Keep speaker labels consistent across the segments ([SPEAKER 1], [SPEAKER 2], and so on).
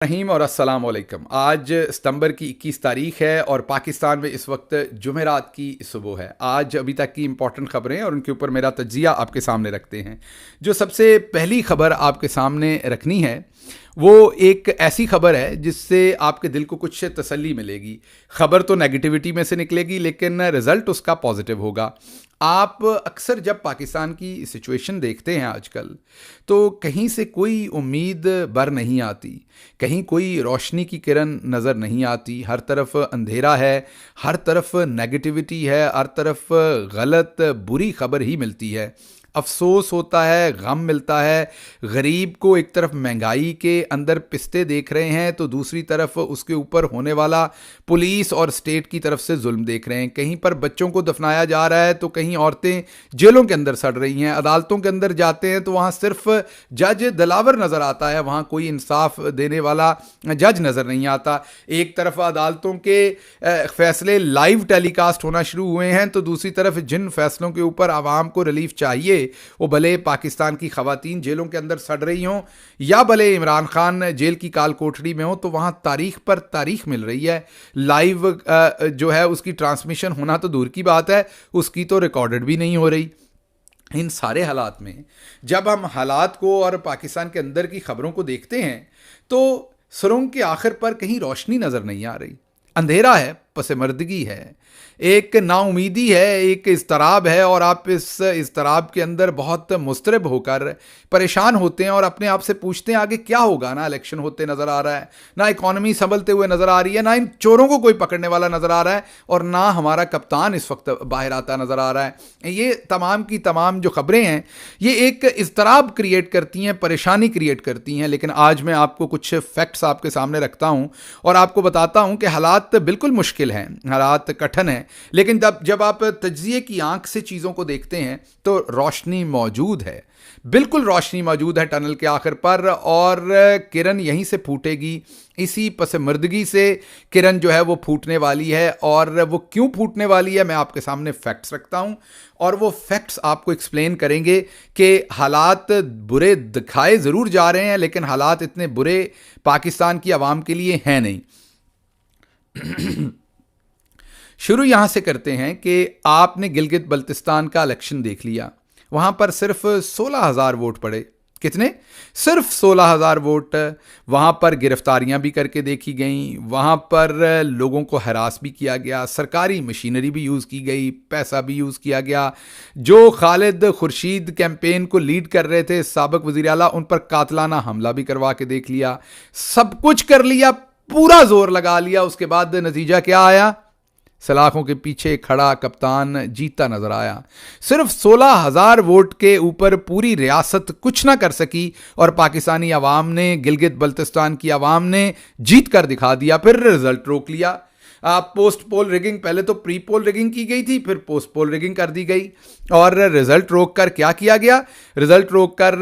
[SPEAKER 1] रहीम और अस्सलाम वालेकुम। आज सितंबर की 21 तारीख है और पाकिस्तान में इस वक्त जुमेरात की सुबह है। आज अभी तक की इंपॉर्टेंट खबरें और उनके ऊपर मेरा तज्जिया आपके सामने रखते हैं। जो सबसे पहली खबर आपके सामने रखनी है वो एक ऐसी खबर है जिससे आपके दिल को कुछ तसल्ली मिलेगी। खबर तो नेगेटिविटी में से निकलेगी लेकिन रिज़ल्ट उसका पॉजिटिव होगा। आप अक्सर जब पाकिस्तान की सिचुएशन देखते हैं आजकल तो कहीं से कोई उम्मीद बर नहीं आती, कहीं कोई रोशनी की किरण नज़र नहीं आती। हर तरफ अंधेरा है, हर तरफ नेगेटिविटी है, हर तरफ गलत बुरी खबर ही मिलती है। अफसोस होता है, गम मिलता है। गरीब को एक तरफ महंगाई के अंदर पिसते देख रहे हैं तो दूसरी तरफ उसके ऊपर होने वाला पुलिस और स्टेट की तरफ से जुल्म देख रहे हैं। कहीं पर बच्चों को दफनाया जा रहा है तो कहीं औरतें जेलों के अंदर सड़ रही हैं। अदालतों के अंदर जाते हैं तो वहाँ सिर्फ जज दिलावर नज़र आता है, वहाँ कोई इंसाफ देने वाला जज नज़र नहीं आता। एक तरफ अदालतों के फैसले लाइव टेलीकास्ट होना शुरू हुए हैं तो दूसरी तरफ जिन फैसलों के ऊपर आवाम को रिलीफ चाहिए वो भले पाकिस्तान की खवातीन जेलों के अंदर सड़ रही हों या भले इमरान खान जेल की काल कोठरी में हो, तो वहां तारीख पर तारीख मिल रही है। लाइव जो है उसकी ट्रांसमिशन होना तो दूर की बात है, उसकी तो रिकॉर्डेड भी नहीं हो रही। इन सारे हालात में जब हम हालात को और पाकिस्तान के अंदर की खबरों को देखते हैं तो सुरंग के आखिर पर कहीं रोशनी नजर नहीं आ रही। अंधेरा है, पसमर्दगी है, एक नाउमीदी है, एक इज़्तिराब है और आप इस इज़्तिराब के अंदर बहुत मुस्तरब होकर परेशान होते हैं और अपने आप से पूछते हैं आगे क्या होगा। ना इलेक्शन होते नज़र आ रहा है, ना इकॉनमी संभलते हुए नज़र आ रही है, ना इन चोरों को कोई पकड़ने वाला नज़र आ रहा है और ना हमारा कप्तान इस वक्त बाहर आता नज़र आ रहा है। ये तमाम की तमाम जो खबरें हैं ये एक इज़्तिराब क्रिएट करती हैं, परेशानी क्रिएट करती हैं। लेकिन आज मैं आपको कुछ फैक्ट्स आपके सामने रखता हूँ और आपको बताता हूँ कि हालात बिल्कुल मुश्किल हैं, हालात कठिन हैं, लेकिन जब आप तज्जिए की आंख से चीज़ों को देखते हैं तो रोशनी मौजूद है, बिल्कुल रोशनी मौजूद है टनल के आखिर पर और किरण यहीं से फूटेगी। इसी पसमर्दगी से किरण जो है वो फूटने वाली है और वो क्यों फूटने वाली है मैं आपके सामने फैक्ट्स रखता हूं और वो फैक्ट्स आपको एक्सप्लेन करेंगे कि हालात बुरे दिखाए ज़रूर जा रहे हैं लेकिन हालात इतने बुरे पाकिस्तान की आवाम के लिए हैं नहीं। शुरू यहां से करते हैं कि आपने गिलगित बल्तिस्तान का इलेक्शन देख लिया, वहां पर सिर्फ 16,000 वोट पड़े। कितने? सिर्फ 16,000 वोट। वहां पर गिरफ्तारियां भी करके देखी गई, वहां पर लोगों को हरास भी किया गया, सरकारी मशीनरी भी यूज़ की गई, पैसा भी यूज़ किया गया। जो खालिद खुर्शीद कैंपेन को लीड कर रहे थे साबिक वज़ीर आला, उन पर कातलाना हमला भी करवा के देख लिया। सब कुछ कर लिया, पूरा जोर लगा लिया। उसके बाद नतीजा क्या आया? सलाखों के पीछे खड़ा कप्तान जीतता नजर आया। सिर्फ 16,000 वोट के ऊपर पूरी रियासत कुछ ना कर सकी और पाकिस्तानी अवाम ने, गिलगित बल्तिस्तान की अवाम ने जीत कर दिखा दिया। फिर रिजल्ट रोक लिया। पोस्ट पोल रिगिंग, पहले तो प्री पोल रिगिंग की गई थी, फिर पोस्ट पोल रिगिंग कर दी गई और रिजल्ट रोक कर क्या किया गया? रिजल्ट रोक कर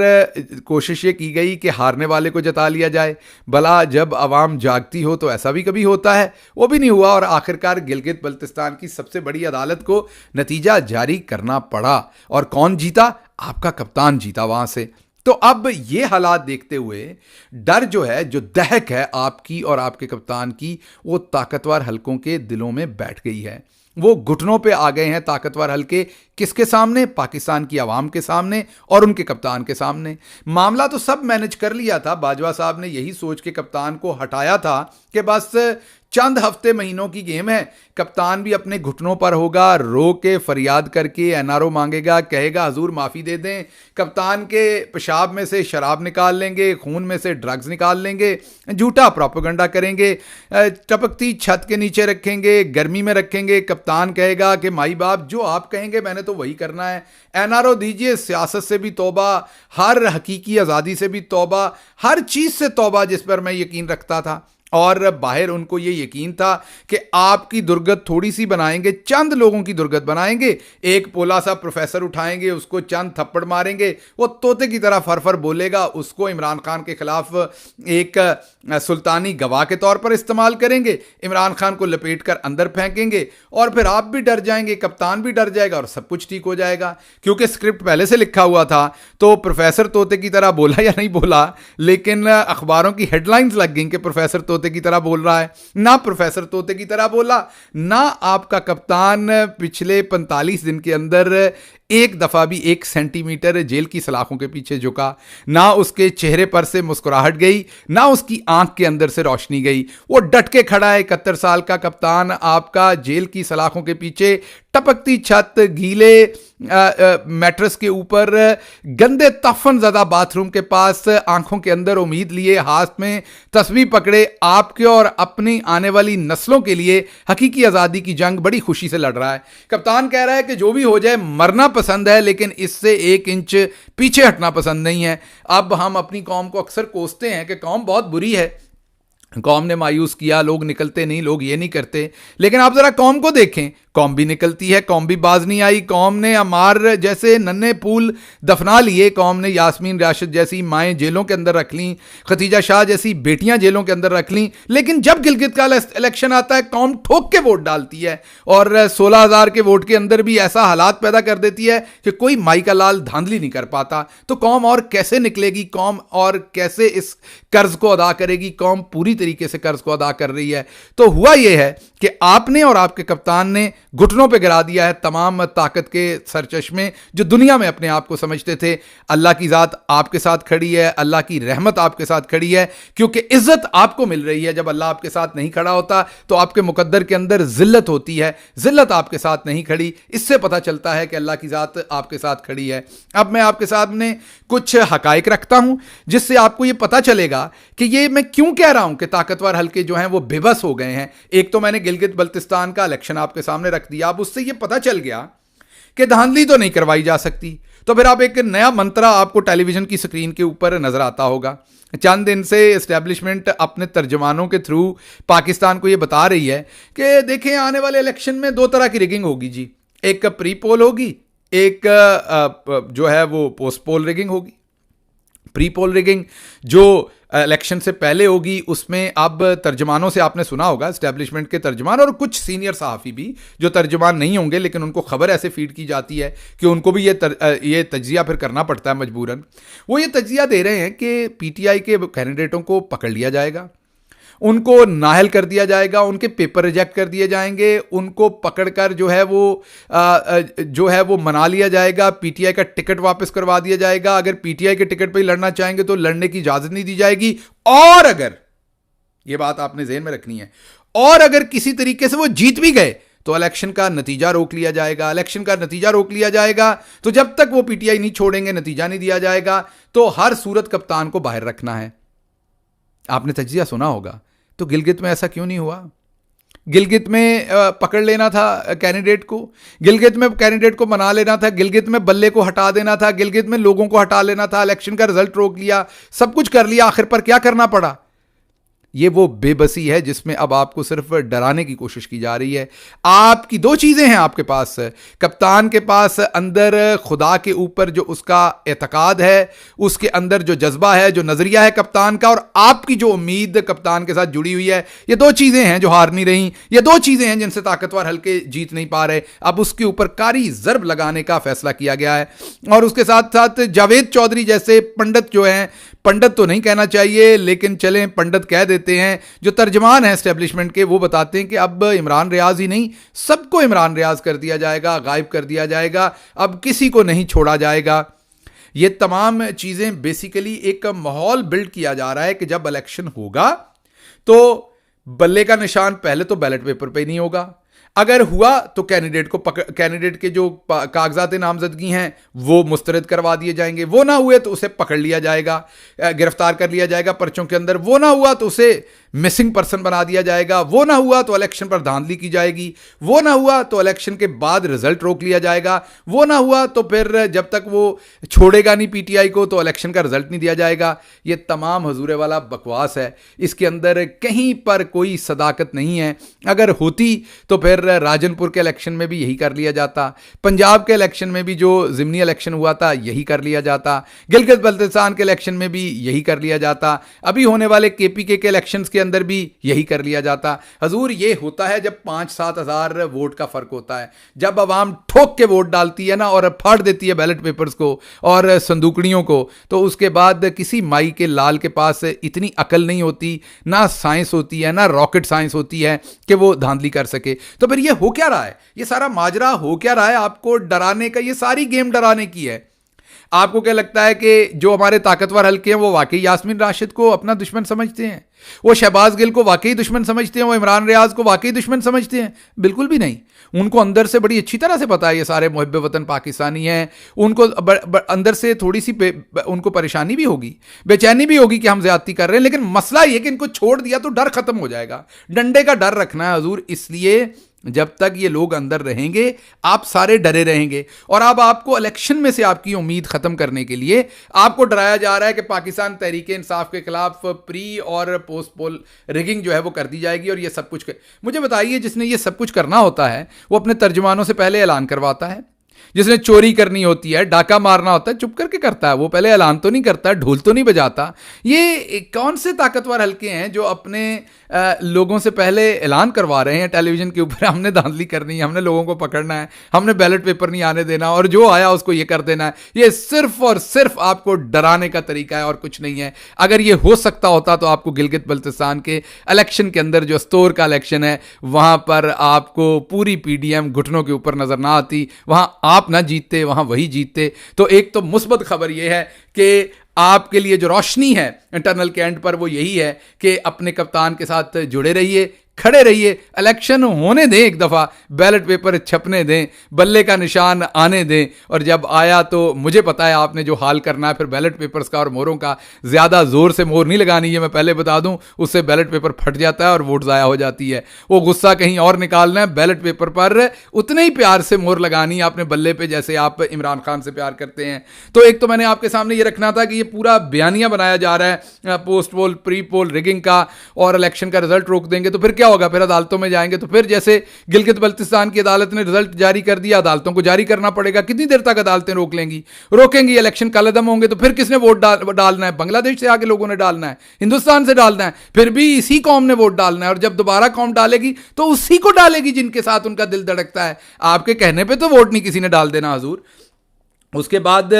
[SPEAKER 1] कोशिश ये की गई कि हारने वाले को जता लिया जाए। भला जब आवाम जागती हो तो ऐसा भी कभी होता है, वो भी नहीं हुआ और आखिरकार गिलगित बल्तिस्तान की सबसे बड़ी अदालत को नतीजा जारी करना पड़ा और कौन जीता? आपका कप्तान जीता वहां से। तो अब ये हालात देखते हुए डर जो है, जो दहक है आपकी और आपके कप्तान की, वो ताकतवर हलकों के दिलों में बैठ गई है। वो घुटनों पे आ गए हैं ताकतवर हलके। किसके सामने? पाकिस्तान की आवाम के सामने और उनके कप्तान के सामने। मामला तो सब मैनेज कर लिया था। बाजवा साहब ने यही सोच के कप्तान को हटाया था कि बस चंद हफ्ते महीनों की गेम है, कप्तान भी अपने घुटनों पर होगा, रो के फरियाद करके एनआरओ मांगेगा, कहेगा हजूर माफ़ी दे दें। कप्तान के पेशाब में से शराब निकाल लेंगे, खून में से ड्रग्स निकाल लेंगे, झूठा प्रोपेगेंडा करेंगे, टपकती छत के नीचे रखेंगे, गर्मी में रखेंगे। कप्तान कहेगा कि माई बाप जो आप कहेंगे मैंने तो वही करना है। एनआरओ दीजिए, सियासत से भी तौबा, हर हकीकी आज़ादी से भी तौबा, हर चीज़ से तौबा जिस पर मैं यकीन रखता था। और बाहर उनको ये यकीन था कि आपकी दुर्गत थोड़ी सी बनाएंगे, चंद लोगों की दुर्गत बनाएंगे, एक पोला सा प्रोफेसर उठाएंगे, उसको चंद थप्पड़ मारेंगे, वो तोते की तरह फर बोलेगा, उसको इमरान खान के खिलाफ एक सुल्तानी गवाह के तौर पर इस्तेमाल करेंगे, इमरान खान को लपेट कर अंदर फेंकेंगे और फिर आप भी डर जाएंगे, कप्तान भी डर जाएगा और सब कुछ ठीक हो जाएगा। क्योंकि स्क्रिप्ट पहले से लिखा हुआ था, तो प्रोफेसर तोते की तरह बोला या नहीं बोला, लेकिन अखबारों की हेडलाइंस लग गई कि प्रोफेसर तोते की तरह बोल रहा है। ना प्रोफेसर तोते की तरह बोला, ना आपका कप्तान पिछले 45 दिन के अंदर एक दफा भी 1 सेंटीमीटर जेल की सलाखों के पीछे झुका, ना उसके चेहरे पर से मुस्कुराहट गई, ना उसकी आंख के अंदर से रोशनी गई। वो डट के खड़ा है, 71 साल का कप्तान आपका जेल की सलाखों के पीछे, टपकती छत, गीले मैट्रेस के ऊपर, गंदे तफन ज़्यादा बाथरूम के पास, आंखों के अंदर उम्मीद लिए, हाथ में तस्वीर पकड़े, आपके और अपनी आने वाली नस्लों के लिए हकीकी आज़ादी की जंग बड़ी खुशी से लड़ रहा है। कप्तान कह रहा है कि जो भी हो जाए, मरना पसंद है लेकिन इससे 1 इंच पीछे हटना पसंद नहीं है। अब हम अपनी कौम को अक्सर कोसते हैं कि कौम बहुत बुरी है, कौम ने मायूस किया, लोग निकलते नहीं, लोग ये नहीं करते, लेकिन आप जरा कौम को देखें, कौम भी निकलती है, कौम भी बाज नहीं आई। कौम ने अमार जैसे नन्हे फूल दफना लिए, कौम ने यास्मीन राशिद जैसी माएँ जेलों के अंदर रख लीं, खतीजा शाह जैसी बेटियां जेलों के अंदर रख लीं, लेकिन जब गिलगित का इलेक्शन आता है, कौम ठोक के वोट डालती है और 16,000 के वोट के अंदर भी ऐसा हालात पैदा कर देती है कि कोई माई का लाल धांधली नहीं कर पाता। तो कौम और कैसे निकलेगी, कौम और कैसे इस कर्ज को अदा करेगी? कौम पूरी तरीके से कर्ज को अदा कर रही है। तो हुआ यह है कि आपने और आपके कप्तान ने घुटनों पे गिरा दिया है तमाम ताकत के सरचश्मे जो दुनिया में अपने आप को समझते थे। अल्लाह की ज़ात आपके साथ खड़ी है, अल्लाह की रहमत आपके साथ खड़ी है, क्योंकि इज्जत आपको मिल रही है। जब अल्लाह आपके साथ नहीं खड़ा होता तो आपके मुकद्दर के अंदर जिल्लत होती है, जिल्लत आपके साथ नहीं खड़ी, इससे पता चलता है कि अल्लाह की ज़ात आपके साथ खड़ी है। अब मैं आपके सामने कुछ हकाइक रखता हूं जिससे आपको यह पता चलेगा कि ये मैं क्यों कह रहा हूं कि ताकतवर हल्के जो हैं वो बेबस हो गए हैं। एक तो मैंने गिलगित बल्तिस्तान का इलेक्शन आपके सामने रख दिया, अब उससे यह पता चल गया कि धांधली तो नहीं करवाई जा सकती। तो फिर आप एक नया मंत्रा आपको टेलीविजन की स्क्रीन के ऊपर नजर आता होगा। चंद दिन से एस्टेब्लिशमेंट अपने तर्जमानों के थ्रू पाकिस्तान को यह बता रही है कि देखें आने वाले इलेक्शन में 2 तरह की रिगिंग होगी जी, एक प्री पोल होगी, एक जो है वो पोस्ट पोल रिगिंग होगी। प्री पोल रिगिंग जो इलेक्शन से पहले होगी, उसमें अब तर्जमानों से आपने सुना होगा, एस्टेब्लिशमेंट के तर्जमान और कुछ सीनियर सहाफ़ी भी जो तर्जमान नहीं होंगे लेकिन उनको खबर ऐसे फीड की जाती है कि उनको भी ये तज्जिया फिर करना पड़ता है मजबूरन। वो ये तज्जिया दे रहे हैं कि पीटीआई के कैंडिडेटों को पकड़ लिया जाएगा, उनको नाहल कर दिया जाएगा, उनके पेपर रिजेक्ट कर दिए जाएंगे, उनको पकड़कर जो है वो मना लिया जाएगा, पीटीआई का टिकट वापस करवा दिया जाएगा। अगर पीटीआई के टिकट पर ही लड़ना चाहेंगे तो लड़ने की इजाजत नहीं दी जाएगी। और अगर, ये बात आपने ज़हन में रखनी है, और अगर किसी तरीके से वो जीत भी गए तो इलेक्शन का नतीजा रोक लिया जाएगा। इलेक्शन का नतीजा रोक लिया जाएगा तो जब तक वो पीटीआई नहीं छोड़ेंगे, नतीजा नहीं दिया जाएगा, तो हर सूरत कप्तान को बाहर रखना है। आपने तज्जिया सुना होगा, तो गिलगित में ऐसा क्यों नहीं हुआ? गिलगित में पकड़ लेना था कैंडिडेट को, गिलगित में कैंडिडेट को मना लेना था, गिलगित में बल्ले को हटा देना था, गिलगित में लोगों को हटा लेना था, इलेक्शन का रिजल्ट रोक लिया, सब कुछ कर लिया, आखिर पर क्या करना पड़ा? ये वो बेबसी है जिसमें अब आपको सिर्फ डराने की कोशिश की जा रही है। आपकी 2 चीज़ें हैं आपके पास। कप्तान के पास अंदर खुदा के ऊपर जो उसका एतकाद है, उसके अंदर जो जज्बा है, जो नज़रिया है कप्तान का, और आपकी जो उम्मीद कप्तान के साथ जुड़ी हुई है, ये 2 चीज़ें हैं जो हार नहीं रही, ये 2 चीज़ें हैं जिनसे ताकतवर हल्के जीत नहीं पा रहे। अब उसके ऊपर कारी ज़र्ब लगाने का फैसला किया गया है और उसके साथ साथ जावेद चौधरी जैसे पंडित जो हैं, पंडित तो नहीं कहना चाहिए लेकिन चलें पंडित कह देते हैं, जो तर्जमान हैं एस्टेब्लिशमेंट के, वो बताते हैं कि अब इमरान रियाज ही नहीं, सबको इमरान रियाज कर दिया जाएगा, गायब कर दिया जाएगा, अब किसी को नहीं छोड़ा जाएगा। ये तमाम चीज़ें बेसिकली एक माहौल बिल्ड किया जा रहा है कि जब इलेक्शन होगा तो बल्ले का निशान पहले तो बैलेट पेपर पे ही नहीं होगा, अगर हुआ तो कैंडिडेट के जो कागजात नामजदगी हैं वो मुस्तरद करवा दिए जाएंगे, वो ना हुए तो उसे पकड़ लिया जाएगा, गिरफ्तार कर लिया जाएगा पर्चों के अंदर, वो ना हुआ तो उसे मिसिंग पर्सन बना दिया जाएगा, वो ना हुआ तो इलेक्शन पर धांधली की जाएगी, वो ना हुआ तो इलेक्शन के बाद रिजल्ट रोक लिया जाएगा, वो ना हुआ तो फिर जब तक वो छोड़ेगा नहीं पीटीआई को तो इलेक्शन का रिजल्ट नहीं दिया जाएगा। ये तमाम हजूरे वाला बकवास है, इसके अंदर कहीं पर कोई सदाकत नहीं है। अगर होती तो फिर राजनपुर के इलेक्शन में भी यही कर लिया जाता, पंजाब के इलेक्शन में भी जो ज़िमनी इलेक्शन हुआ था यही कर लिया जाता, गिलगित बल्तिस्तान के इलेक्शन में भी यही कर लिया जाता, अभी होने वाले केपीके के इलेक्शंस के अंदर भी यही कर लिया जाता। हजूर ये होता है जब 5-7 हज़ार वोट का फर्क होता है, जब आवाम ठोक के वोट डालती है ना और फाड़ देती है बैलेट पेपर्स को और संदूकड़ियों को, तो उसके बाद किसी माई के लाल के पास इतनी अकल नहीं होती, ना साइंस होती है, ना रॉकेट साइंस होती है कि वो धांधली कर सके। तो फिर ये हो क्या रहा है, ये सारा माजरा हो क्या रहा है? आपको डराने का, ये सारी गेम डराने की है। आपको क्या लगता है कि जो हमारे ताकतवर हल्के हैं वो वाकई यास्मीन राशिद को अपना दुश्मन समझते हैं, वो शहबाज गिल को वाकई दुश्मन समझते हैं, वो इमरान रियाज को वाकई दुश्मन समझते हैं? बिल्कुल भी नहीं। उनको अंदर से बड़ी अच्छी तरह से पता है ये सारे मुहिब वतन पाकिस्तानी हैं। उनको अंदर से थोड़ी सी उनको परेशानी भी होगी, बेचैनी भी होगी कि हम ज्यादती कर रहे हैं, लेकिन मसला ये कि इनको छोड़ दिया तो डर खत्म हो जाएगा। डंडे का डर रखना है हजूर, इसलिए जब तक ये लोग अंदर रहेंगे आप सारे डरे रहेंगे। और अब आपको इलेक्शन में से आपकी उम्मीद खत्म करने के लिए आपको डराया जा रहा है कि पाकिस्तान तहरीक इंसाफ के खिलाफ प्री और पोस्ट पोल रिगिंग जो है वो कर दी जाएगी और ये सब कुछ मुझे बताइए, जिसने ये सब कुछ करना होता है वो अपने तर्जुमानों से पहले ऐलान करवाता है। जिसने चोरी करनी होती है, डाका मारना होता है, चुप करके करता है, वो पहले ऐलान तो नहीं करता, ढोल तो नहीं बजाता। ये कौन से ताकतवर हल्के हैं जो अपने लोगों से पहले ऐलान करवा रहे हैं टेलीविजन के ऊपर, हमने धांधली करनी है, हमने लोगों को पकड़ना है, हमने बैलेट पेपर नहीं आने देना और जो आया उसको ये कर देना है। ये सिर्फ और सिर्फ आपको डराने का तरीका है और कुछ नहीं है। अगर ये हो सकता होता तो आपको गिलगित बल्तिस्तान के इलेक्शन के अंदर, जो स्तोर का इलेक्शन है, वहां पर आपको पूरी पीडीएम घुटनों के ऊपर नजर ना आती, वहां आप ना जीतते, वहां वही जीतते। तो एक तो मुस्बत खबर यह है कि आपके लिए जो रोशनी है इंटरनल के एंड पर वो यही है कि अपने कप्तान के साथ जुड़े रहिए, खड़े रहिए, इलेक्शन होने दें, एक दफ़ा बैलेट पेपर छपने दें, बल्ले का निशान आने दें, और जब आया तो मुझे पता है आपने जो हाल करना है फिर बैलेट पेपर्स का और मोहरों का। ज़्यादा ज़ोर से मोहर नहीं लगानी है, मैं पहले बता दूं, उससे बैलेट पेपर फट जाता है और वोट ज़ाया हो जाती है। वो गुस्सा कहीं और निकालना है, बैलेट पेपर पर उतने ही प्यार से मोहर लगानी है आपने बल्ले पे, जैसे आप इमरान खान से प्यार करते हैं। तो एक तो मैंने आपके सामने ये रखना था कि ये पूरा बयानिया बनाया जा रहा है पोस्ट पोल प्री पोल रिगिंग का, और इलेक्शन का रिजल्ट रोक देंगे तो फिर क्या होगा? फिर अदालतों में जाएंगे, तो फिर जैसे गिलगित बल्तिस्तान की अदालत ने रिजल्ट जारी कर दिया, अदालतों को जारी करना पड़ेगा। कितनी देर तक अदालतें रोकेंगी? इलेक्शन कलअदम होंगे तो फिर किसने वोट डालना है? बांग्लादेश से आके लोगों ने डालना है, हिंदुस्तान से डालना है, फिर भी इसी कौम ने वोट डालना है, और जब दोबारा कौम डालेगी तो उसी को डालेगी जिनके साथ उनका दिल धड़कता है। आपके कहने पर तो वोट नहीं किसी ने डाल देना हजूर। उसके बाद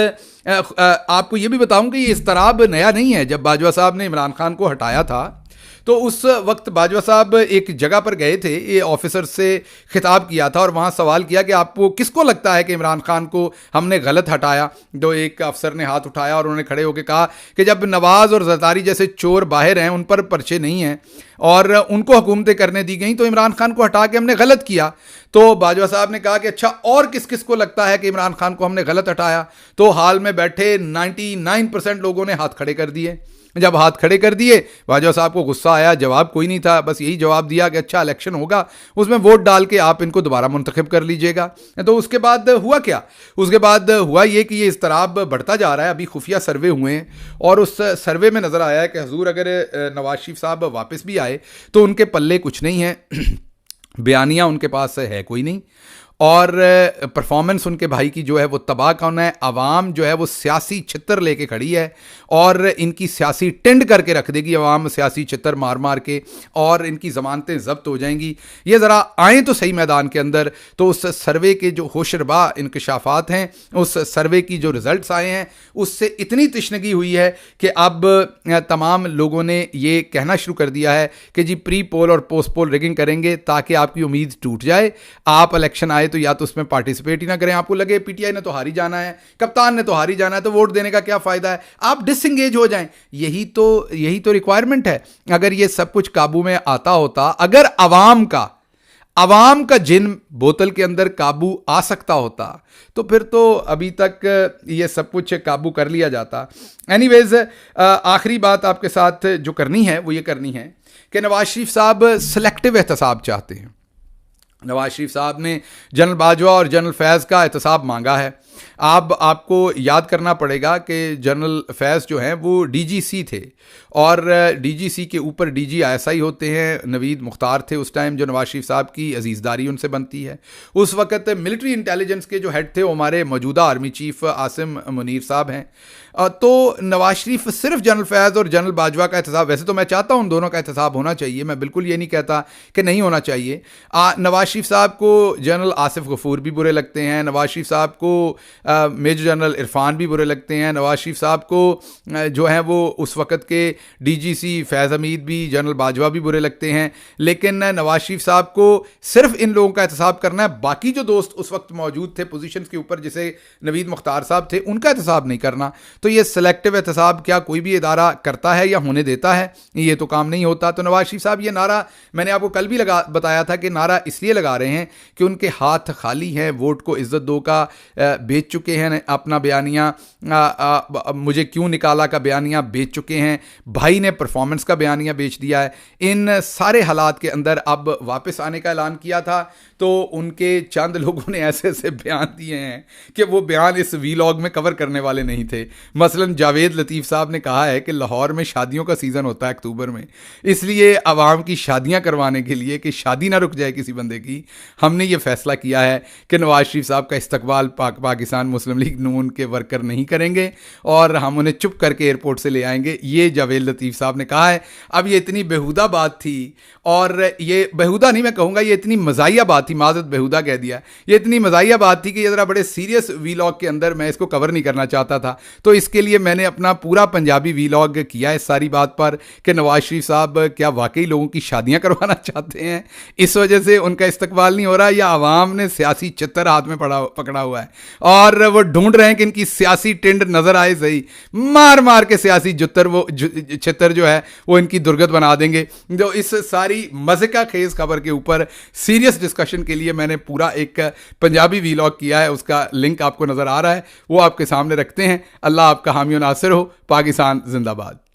[SPEAKER 1] आपको यह भी बताऊं कि ये इस्तराब नया नहीं है। जब बाजवा साहब ने इमरान खान को हटाया था तो उस वक्त बाजवा साहब एक जगह पर गए थे, ये ऑफिसर से खिताब किया था और वहाँ सवाल किया कि आपको किसको लगता है कि इमरान खान को हमने गलत हटाया? तो एक अफसर ने हाथ उठाया और उन्होंने खड़े होकर कहा कि जब नवाज और जरदारी जैसे चोर बाहर हैं, उन पर पर्चे नहीं हैं और उनको हुकूमतें करने दी गई, तो इमरान खान को हटा के हमने गलत किया। तो बाजवा साहब ने कहा कि अच्छा, और किस किस को लगता है कि इमरान खान को हमने गलत हटाया? तो हाल में बैठे 99% लोगों ने हाथ खड़े कर दिए। जब हाथ खड़े कर दिए, बाजवा साहब को गुस्सा आया, जवाब कोई नहीं था, बस यही जवाब दिया कि अच्छा, इलेक्शन होगा, उसमें वोट डाल के आप इनको दोबारा मुंतखब कर लीजिएगा। तो उसके बाद हुआ क्या? उसके बाद हुआ ये कि ये इस्तराब बढ़ता जा रहा है। अभी खुफिया सर्वे हुए हैं और उस सर्वे में नज़र आया है कि हजूर अगर नवाज शरीफ साहब वापस भी आए तो उनके पल्ले कुछ नहीं है, बयानिया उनके पास है कोई नहीं, और परफॉर्मेंस उनके भाई की जो है वो तबाह कौन है। अवाम जो है वो सियासी छितर लेके खड़ी है और इनकी सियासी टेंड करके रख देगी अवाम, सियासी छितर मार मार के, और इनकी ज़मानतें जब्त हो जाएंगी। ये ज़रा आएँ तो सही मैदान के अंदर। तो उस सर्वे के जो होशरबा इंकशाफात हैं, उस सर्वे की जो रिज़ल्ट्स आए हैं, उससे इतनी तशनगी हुई है कि अब तमाम लोगों ने ये कहना शुरू कर दिया है कि जी प्री पोल और पोस्ट पोल रिगिंग करेंगे ताकि आपकी उम्मीद टूट जाए, आप इलेक्शन आए तो या तो उसमें पार्टिसिपेट ही ना करें। आपको लगे पीटीआई ने तो हारी जाना है, कप्तान ने तो हारी जाना है, तो वोट देने का क्या फ़ायदा है, आप डिसएंगेज हो जाएं। यही तो रिक्वायरमेंट है। अगर ये सब कुछ काबू में आता होता, अगर आवाम का जिन बोतल के अंदर काबू आ सकता होता तो फिर तो अभी तक ये सब कुछ काबू कर लिया जाता। एनीवेज, आखिरी बात आपके साथ जो करनी है वो ये करनी है कि नवाज शरीफ साहब सेलेक्टिव एहतसाब चाहते हैं। नवाज शरीफ साहब ने जनरल बाजवा और जनरल फैज़ का एहतसाब मांगा है। आपको याद करना पड़ेगा कि जनरल फैज़ जो हैं वो डीजीसी थे और डीजीसी के ऊपर डीजीआईएसआई होते हैं। नवीद मुख्तार थे उस टाइम जो नवाज शरीफ साहब की अजीज़दारी उनसे बनती है। उस वक़्त मिलिट्री इंटेलिजेंस के जो हेड थे वो हमारे मौजूदा आर्मी चीफ आसिम मुनीर साहब हैं। तो नवाज शरीफ सिर्फ जनरल फैज़ और जनरल बाजवा का एहतसाब, वैसे तो मैं चाहता हूँ उन दोनों का एहतसाब होना चाहिए, मैं बिल्कुल ये नहीं कहता कि नहीं होना चाहिए। नवाज शरीफ साहब को जनरल आसिफ गफूर भी बुरे लगते हैं, नवाज शरीफ साहब को मेजर जनरल इरफान भी बुरे लगते हैं, नवाज शरीफ साहब को जो है वो उस वक़्त के डीजीसी फैज़ हमीद भी, जनरल बाजवा भी बुरे लगते हैं। लेकिन नवाज शरीफ साहब को सिर्फ इन लोगों का एहतसाब करना है, बाकी जो दोस्त उस वक्त मौजूद थे पोजीशन के ऊपर जैसे नवीद मुख्तार साहब थे उनका एहतसाब नहीं करना। तो ये सेलेक्टिव एहतसाब क्या कोई भी इदारा करता है या होने देता है? ये तो काम नहीं होता। तो नवाज शरीफ साहब ये नारा मैंने आपको कल भी बताया था कि नारा इसलिए लगा रहे हैं कि उनके हाथ खाली हैं, वोट को इज्जत दो का बेच चुके हैं, अपना बयानिया मुझे क्यों निकाला का बयानिया बेच चुके हैं, भाई ने परफॉर्मेंस का बयानिया बेच दिया है। इन सारे हालात के अंदर अब वापस आने का ऐलान किया था तो उनके चंद लोगों ने ऐसे ऐसे बयान दिए हैं कि वो बयान इस वीलॉग में कवर करने वाले नहीं थे। मसलन जावेद लतीफ़ साहब ने कहा है कि लाहौर में शादियों का सीज़न होता है अक्टूबर में, इसलिए आवाम की शादियां करवाने के लिए कि शादी ना रुक जाए किसी बंदे की, हमने ये फैसला किया है कि नवाज शरीफ साहब का इस्तकबाल पाकिस्तान मुस्लिम लीग नून के वर्कर नहीं करेंगे और हम उन्हें चुप करके एयरपोर्ट से ले आएंगे। ये जावेद लतीफ़ साहब ने कहा है। अब ये इतनी बेहुदा बात थी, और ये बेहुदा नहीं मैं कहूँगा, ये इतनी मज़ाहिया बात थी, माज़रत बेहुदा कह दिया, ये इतनी मज़ाहिया बात थी कि ये ज़रा बड़े सीरियस वीलॉग के अंदर मैं इसको कवर नहीं करना चाहता था। तो इसके लिए मैंने अपना पूरा पंजाबी वीलॉग किया इस सारी बात पर कि नवाज शरीफ साहब क्या वाकई लोगों की शादियां करवाना चाहते हैं, इस वजह से उनका इस्तकबाल नहीं हो रहा, या आवाम ने सियासी चित्तर हाथ में पकड़ा हुआ है और वो ढूंढ रहे हैं कि इनकी सियासी टिंड नजर आए सही, मार मार के सियासी चित्तर जो है वो इनकी दुर्गत बना देंगे। जो इस सारी मजे का खेज खबर के ऊपर सीरियस डिस्कशन के लिए मैंने पूरा एक पंजाबी वीलॉग किया है, उसका लिंक आपको नजर आ रहा है, वो आपके सामने रखते हैं। अल्लाह आपका हामी और नासिर हो। पाकिस्तान जिंदाबाद।